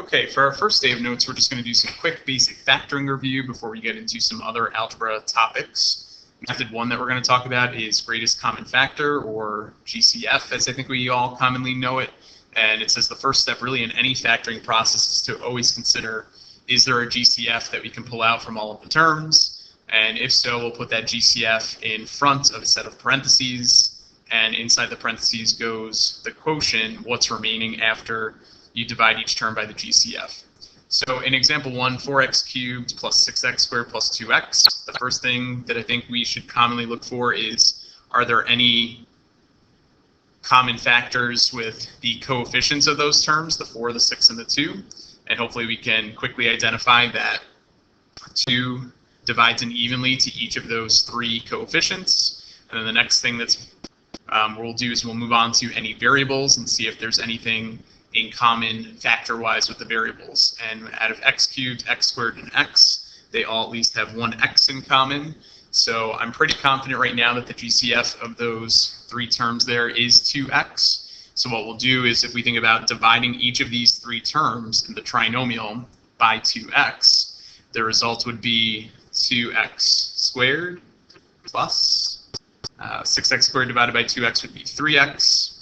Okay, for our first day of notes, we're just going to do some quick basic factoring review before we get into some other algebra topics. Method 1 that we're going to talk about is greatest common factor, or GCF, as I think we all commonly know it. And it says the first step really in any factoring process is to always consider, is there a GCF that we can pull out from all of the terms? And if so, we'll put that GCF in front of a set of parentheses, and inside the parentheses goes the quotient, what's remaining after you divide each term by the GCF. So in example 1, 4x cubed plus 6x squared plus 2x, the first thing that I think we should commonly look for is, are there any common factors with the coefficients of those terms, the 4, the 6, and the 2? And hopefully we can quickly identify that 2 divides in evenly to each of those 3 coefficients. And then the next thing that's we'll do is we'll move on to any variables and see if there's anything in common factor-wise with the variables. And out of x cubed, x squared, and x, they all at least have one x in common. So I'm pretty confident right now that the GCF of those 3 terms there is 2x. So what we'll do is, if we think about dividing each of these 3 terms in the trinomial by 2x, the result would be 2x squared plus 6x squared divided by 2x would be 3x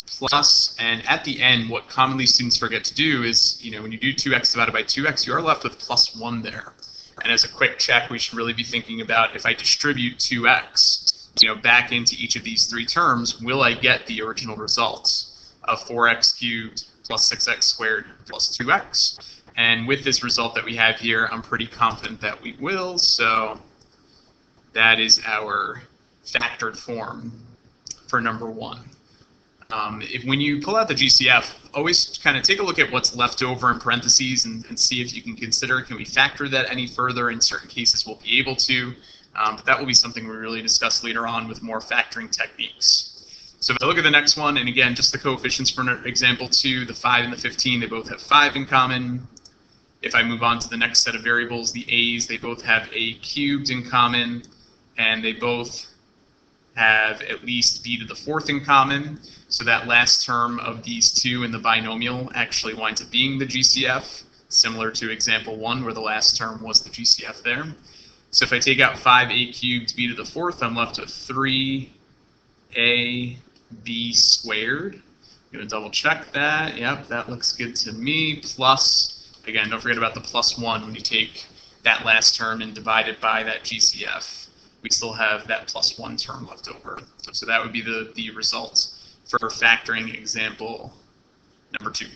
plus, and at the end, what commonly students forget to do is, when you do 2x divided by 2x, you are left with plus 1 there. And as a quick check, we should really be thinking about, if I distribute 2x, back into each of these 3 terms, will I get the original results of 4x cubed plus 6x squared plus 2x? And with this result that we have here, I'm pretty confident that we will. So that is our factored form for number 1. When you pull out the GCF, always kind of take a look at what's left over in parentheses and see if you can consider, can we factor that any further? In certain cases, we'll be able to, but that will be something we really discuss later on with more factoring techniques. So if I look at the next one, and again, just the coefficients for example 2, the 5 and the 15, they both have 5 in common. If I move on to the next set of variables, the a's, they both have a cubed in common, and they both have at least b to the 4th in common. So that last term of these 2 in the binomial actually winds up being the GCF, similar to example 1 where the last term was the GCF there. So if I take out 5a cubed b to the 4th, I'm left with 3ab squared. I'm going to double check that. Yep, that looks good to me. Plus, again, don't forget about the plus 1 when you take that last term and divide it by that GCF. We still have that plus 1 term left over. So that would be the result for factoring example number 2.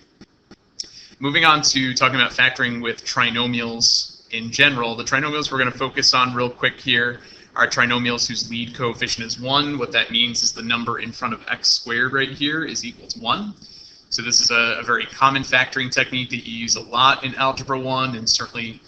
Moving on to talking about factoring with trinomials in general, the trinomials we're going to focus on real quick here are trinomials whose lead coefficient is 1. What that means is the number in front of x squared right here is equal to 1. So this is a very common factoring technique that you use a lot in Algebra 1, and certainly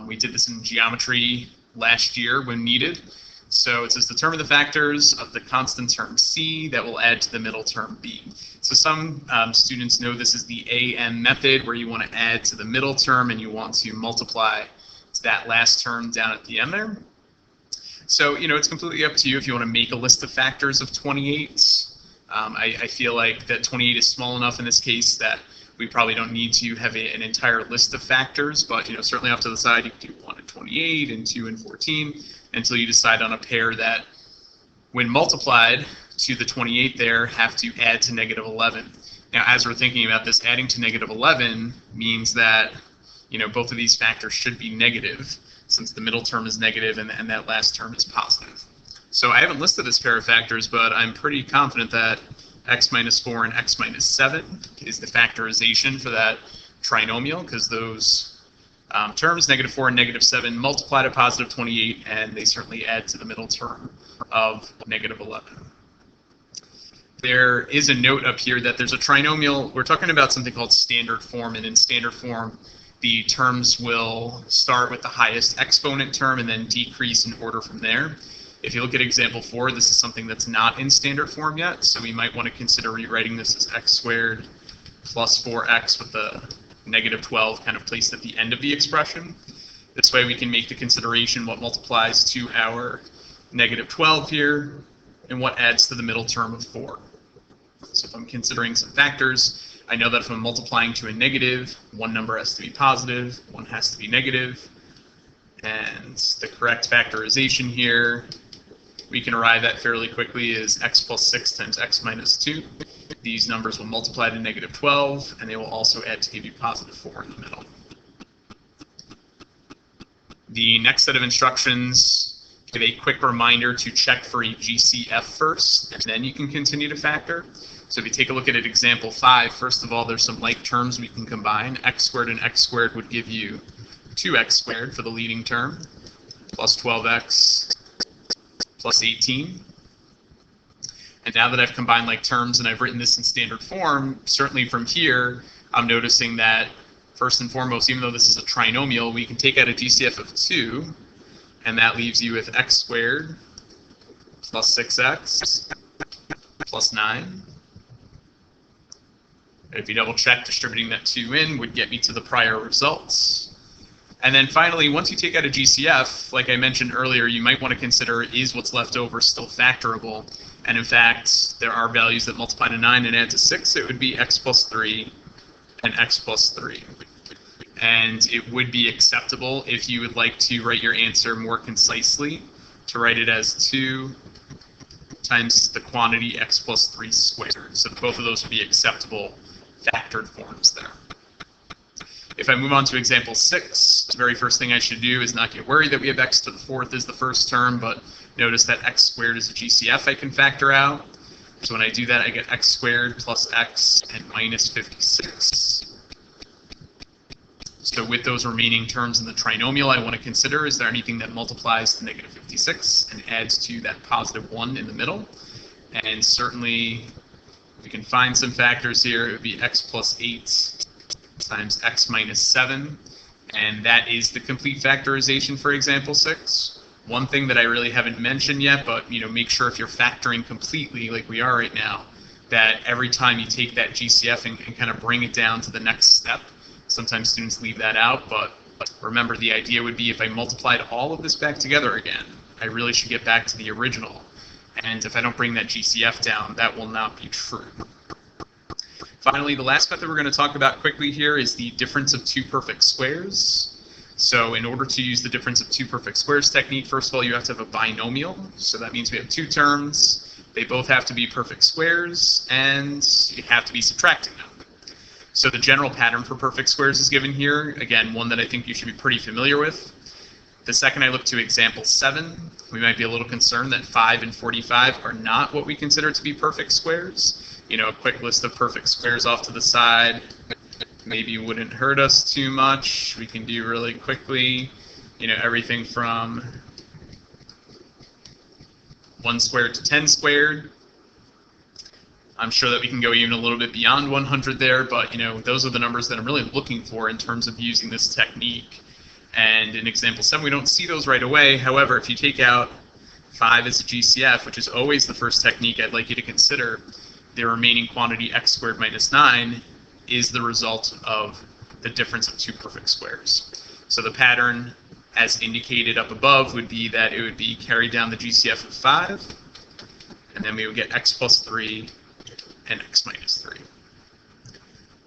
we did this in geometry last year when needed. So it says determine the factors of the constant term c that will add to the middle term b. So some students know this is the AM method, where you want to add to the middle term and you want to multiply to that last term down at the end there. So it's completely up to you if you want to make a list of factors of 28. I feel like that 28 is small enough in this case that we probably don't need to have an entire list of factors, but certainly off to the side you can do 1 and 28 and 2 and 14 until you decide on a pair that, when multiplied to the 28 there, have to add to negative 11. Now, as we're thinking about this, adding to negative 11 means that both of these factors should be negative, since the middle term is negative and that last term is positive. So I haven't listed this pair of factors, but I'm pretty confident that x minus 4 and x minus 7 is the factorization for that trinomial, because those terms, negative 4 and negative 7, multiply to positive 28, and they certainly add to the middle term of negative 11. There is a note up here that there's a trinomial. We're talking about something called standard form, and in standard form, the terms will start with the highest exponent term and then decrease in order from there. If you look at example 4, this is something that's not in standard form yet, so we might want to consider rewriting this as x squared plus 4x with the negative 12 kind of placed at the end of the expression. This way we can make the consideration what multiplies to our negative 12 here and what adds to the middle term of 4. So if I'm considering some factors, I know that if I'm multiplying to a negative, one number has to be positive, one has to be negative, and the correct factorization here we can arrive at fairly quickly is x plus 6 times x minus 2. These numbers will multiply to negative 12, and they will also add to give you positive 4 in the middle. The next set of instructions give a quick reminder to check for a GCF first, and then you can continue to factor. So if you take a look at it, example 5, first of all, there's some like terms we can combine. X squared and x squared would give you 2x squared for the leading term, plus 12x plus 18. And now that I've combined like terms and I've written this in standard form, certainly from here, I'm noticing that first and foremost, even though this is a trinomial, we can take out a GCF of 2, and that leaves you with x squared plus 6x plus 9. And if you double check, distributing that 2 in would get me to the prior results. And then finally, once you take out a GCF, like I mentioned earlier, you might want to consider, is what's left over still factorable? And in fact, there are values that multiply to 9 and add to 6. It would be x plus 3 and x plus 3. And it would be acceptable if you would like to write your answer more concisely, to write it as 2 times the quantity x plus 3 squared. So both of those would be acceptable factored forms there. If I move on to example 6, the very first thing I should do is not get worried that we have x to the 4th as the first term, but notice that x squared is a GCF I can factor out. So when I do that, I get x squared plus x and minus 56. So with those remaining terms in the trinomial, I want to consider, is there anything that multiplies to negative 56 and adds to that positive 1 in the middle? And certainly, we can find some factors here. It would be x plus 8 times x minus 7, and that is the complete factorization for example 6. One thing that I really haven't mentioned yet, but make sure if you're factoring completely like we are right now, that every time you take that GCF and kind of bring it down to the next step. Sometimes students leave that out, but remember the idea would be if I multiplied all of this back together again, I really should get back to the original. And if I don't bring that GCF down, that will not be true. Finally, the last method we're going to talk about quickly here is the difference of two perfect squares. So in order to use the difference of two perfect squares technique, first of all, you have to have a binomial. So that means we have two terms. They both have to be perfect squares, and you have to be subtracting them. So the general pattern for perfect squares is given here. Again, one that I think you should be pretty familiar with. The second I look to example 7, we might be a little concerned that 5 and 45 are not what we consider to be perfect squares. A quick list of perfect squares off to the side maybe wouldn't hurt us too much. We can do really quickly, everything from 1 squared to 10 squared. I'm sure that we can go even a little bit beyond 100 there, but those are the numbers that I'm really looking for in terms of using this technique. And in example 7, we don't see those right away. However, if you take out 5 as a GCF, which is always the first technique I'd like you to consider, the remaining quantity x squared minus 9 is the result of the difference of two perfect squares. So the pattern, as indicated up above, would be that it would be carried down the GCF of 5, and then we would get x plus 3 and x minus 3.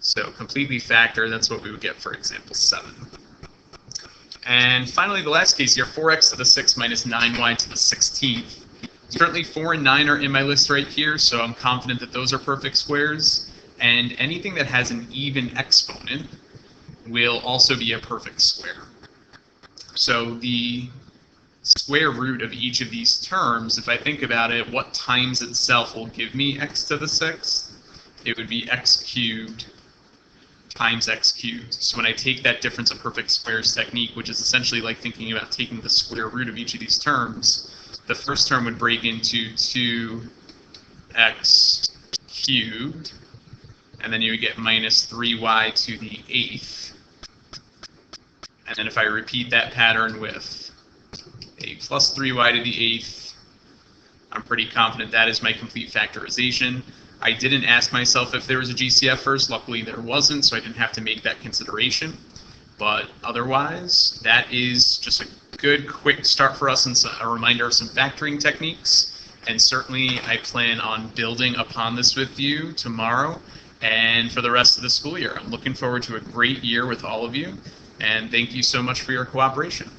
So completely factor, that's what we would get for example 7. And finally, the last case here, 4x to the 6 minus 9y to the 16th. Certainly 4 and 9 are in my list right here, so I'm confident that those are perfect squares. And anything that has an even exponent will also be a perfect square. So the square root of each of these terms, if I think about it, what times itself will give me x to the 6th? It would be x cubed times x cubed. So when I take that difference of perfect squares technique, which is essentially like thinking about taking the square root of each of these terms, the first term would break into 2x cubed, and then you would get minus 3y to the 8th. And then if I repeat that pattern with a plus 3y to the 8th, I'm pretty confident that is my complete factorization. I didn't ask myself if there was a GCF first. Luckily, there wasn't, so I didn't have to make that consideration. But otherwise, that is just a good, quick start for us and a reminder of some factoring techniques. And certainly I plan on building upon this with you tomorrow and for the rest of the school year. I'm looking forward to a great year with all of you, and thank you so much for your cooperation.